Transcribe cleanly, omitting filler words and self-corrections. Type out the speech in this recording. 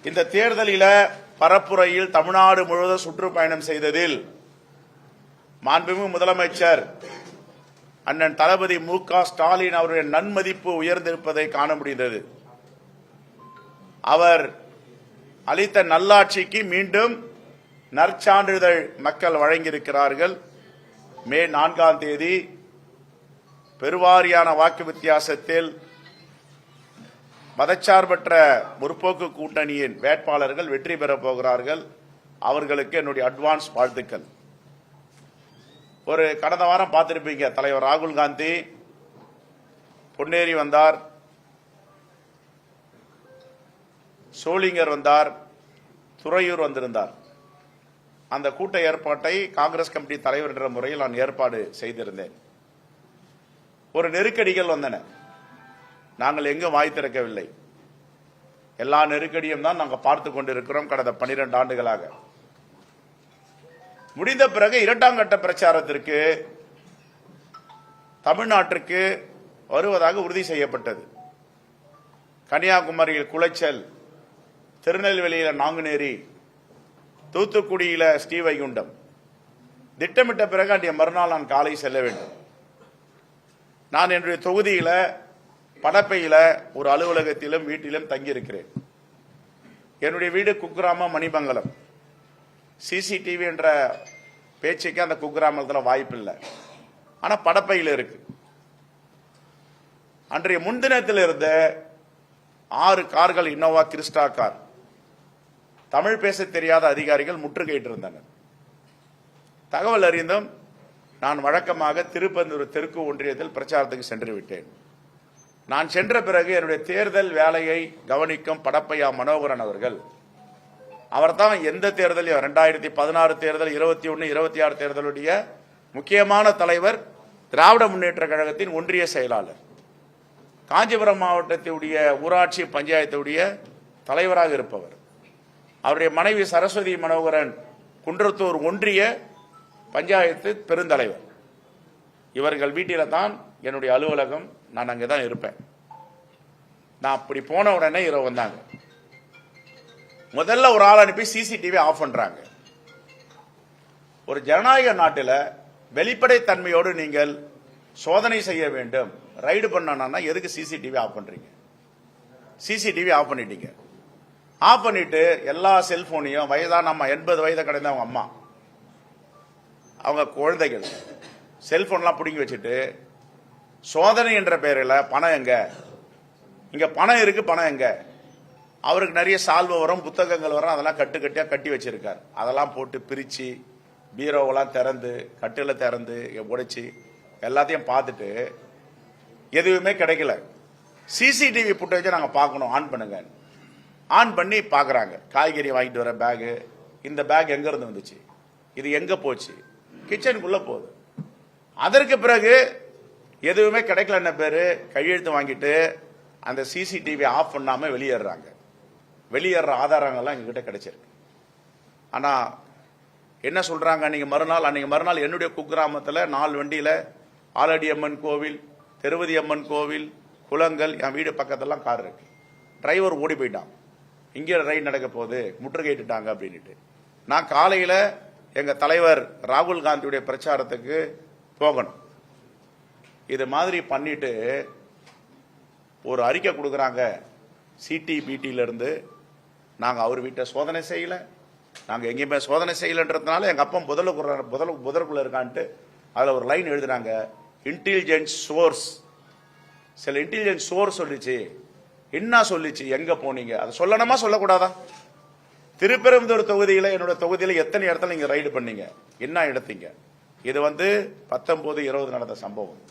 இந்த தேர்தலில் பரப்புரையில் தமிழ்நாடு முழுவதும் சுற்றுப்பயணம் செய்ததில் மாண்புமிகு முதலமைச்சர் அண்ணன் தளபதி மு.க. ஸ்டாலின் அவருடைய நன்மதிப்பு உயர்ந்திருப்பதை காண முடிந்தது. அவர் அளித்த நல்லாட்சிக்கு மீண்டும் நற்சான்றிதழ் மக்கள் வழங்கியிருக்கிறார்கள். மே 4ஆம் தேதி பெருவாரியான வாக்கு வித்தியாசத்தில் மதச்சார்பற்ற முற்போக்கு கூட்டணியின் வேட்பாளர்கள் வெற்றி பெறப் போகிறார்கள். அவர்களுக்கு என்னுடைய அட்வான்ஸ் வாழ்த்துக்கள். கடந்த வாரம் பார்த்திருப்பீங்க, தலைவர் ராகுல் காந்தி பொன்னேரி வந்தார், சோளிங்கர் வந்தார், துறையூர் வந்திருந்தார். அந்த கூட்ட ஏற்பாட்டை காங்கிரஸ் கமிட்டி தலைவர் என்ற முறையில் நான் ஏற்பாடு செய்திருந்தேன். ஒரு நெருக்கடிகள் வந்தன. நாங்கள் எங்கும் வாய் திறக்கவில்லை. எல்லா நெருக்கடியும் தான் நாங்கள் பார்த்து கொண்டிருக்கிறோம் கடந்த 12 ஆண்டுகளாக. முடிந்த பிறகு 2ஆம் கட்ட பிரச்சாரத்திற்கு தமிழ்நாட்டிற்கு வருவதாக உறுதி செய்யப்பட்டது. கன்னியாகுமரியில் குளச்சல், திருநெல்வேலியில் நாங்குநேரி, தூத்துக்குடியில் ஸ்ரீவைகுண்டம் திட்டமிட்ட பிறகு அன்றைய மறுநாள் நான் காலை செல்ல வேண்டும். நான் என்னுடைய தொகுதியில் படப்பையில் ஒரு அலுவலகத்திலும் வீட்டிலும் தங்கியிருக்கிறேன். என்னுடைய வீடு குக்கிராமம், மணிமங்கலம். சிசிடிவி என்ற பேச்சுக்கு அந்த குக்கிராமத்தில் வாய்ப்பு இல்லை, ஆனால் படப்பையில் இருக்கு. அன்றைய முன்தினத்தில் இருந்த 6 கார்கள், இன்னோவா கிறிஸ்டா கார், தமிழ் பேச தெரியாத அதிகாரிகள் முற்றுகையிட்டிருந்தனர். தகவல் அறிந்தும் நான் வழக்கமாக திருப்பந்தூர் தெற்கு ஒன்றியத்தில் பிரச்சாரத்துக்கு சென்று விட்டேன். நான் சென்ற பிறகு என்னுடைய தேர்தல் வேலையை கவனிக்கும் படப்பையா மனோகரன் அவர்கள், அவர் தான் எந்த தேர்தலையும் 2016 தேர்தல், 21, 26 தேர்தலுடைய முக்கியமான தலைவர், திராவிட முன்னேற்ற கழகத்தின் ஒன்றிய செயலாளர், காஞ்சிபுரம் மாவட்டத்துடைய ஊராட்சி பஞ்சாயத்துடைய தலைவராக இருப்பவர். அவருடைய மனைவி சரஸ்வதி மனோகரன் குன்றத்தூர் ஒன்றிய பஞ்சாயத்து பெருந்தலைவர். இவர்கள் வீட்டில் தான் என்னுடைய அலுவலகம். நான் அங்கே தான் இருப்பேன். நான் அப்படி போன உடனே இரவு வந்தாங்க. முதல்ல ஒரு ஆள் அனுப்பி சிசிடிவி ஆஃப் பண்றாங்க. ஒரு ஜனநாயக நாட்டில் வெளிப்படைத்தன்மையோடு நீங்கள் சோதனை செய்ய வேண்டும். ரைடு பண்ணனா எதுக்கு சிசிடிவி ஆஃப் பண்றீங்க? சிசிடிவி ஆஃப் பண்ணிட்டீங்க. ஆஃப் பண்ணிட்டு எல்லா செல்போனையும் வயதான அம்மா, 80 வயதை கடந்த அவங்க அம்மா, அவங்க குழந்தைகள் செல்போன்லாம் பிடிங்கி வச்சுட்டு, சோதனை என்ற பெயரில் பணம் எங்க, இங்க பணம் இருக்கு, பணம் எங்க? அவருக்கு நிறைய சால்வை வரும், புத்தகங்கள் வரும், அதெல்லாம் கட்டுக்கட்டியா கட்டி வச்சிருக்காரு. அதெல்லாம் போட்டு பிரிச்சு பீரோவெல்லாம் திறந்து, கட்டில திறந்து உடைச்சு எல்லாத்தையும் பார்த்துட்டு எதுவுமே கிடைக்கல. சிசிடிவி புட்டேஜை நாங்க பார்க்கணும், ஆன் பண்ணுங்க. ஆன் பண்ணி பாக்குறாங்க. காய்கறி வாங்கிட்டு வர பேகு, இந்த பேக் எங்க இருந்து வந்துச்சு, இது எங்க போச்சு, கிச்சனுக்குள்ள போகுது. அதற்கு பிறகு எதுவுமே கிடைக்கல பேரு கையெழுத்து வாங்கிட்டு அந்த சிசிடிவி ஆஃப் பண்ணாம வெளியேறாங்க. வெளியேற ஆதாரங்கள்லாம் எங்ககிட்ட கிடைச்சிருக்கு. ஆனா என்ன சொல்றாங்க, அன்னைக்கு மறுநாள் என்னுடைய குக்கிராமத்தில் 4 வண்டியில ஆலடி அம்மன் கோவில், திருவதி அம்மன் கோவில், குளங்கள், என் வீடு பக்கத்தெல்லாம் கார் இருக்கு. டிரைவர் ஓடி போயிட்டான். இங்கே ரைட் நடக்க போகுது, முற்றுகையிட்டுட்டாங்க அப்படின்ட்டு. நான் காலையில எங்க தலைவர் ராகுல் காந்தியுடைய பிரச்சாரத்துக்கு போகணும். இது மாதிரி பண்ணிட்டு ஒரு அறிக்கை கொடுக்குறாங்க சிடிபிடில இருந்து. நாங்க அவர் வீட்டை சோதனை செய்யல, நாங்க எங்கேயுமே சோதனை செய்யலன்றதுனால எங்க அப்பா புதருக்குள்ள இருக்கான்ட்டு அதுல ஒரு லைன் எழுதுறாங்க, இன்டெலிஜென்ஸ் சோர்ஸ். சில இன்டெலிஜென்ஸ் சோர்ஸ் சொல்லிச்சு. என்ன சொல்லிச்சு, எங்க போனீங்க, அதை சொல்லணுமா சொல்லக்கூடாதா? திருப்பெரும்புதூர் தொகுதியில, என்னோட தொகுதியில எத்தனை இடத்துல நீங்க ரைடு பண்ணீங்க, என்ன எடுத்தீங்க? இது 19, 20 நடந்த சம்பவம்.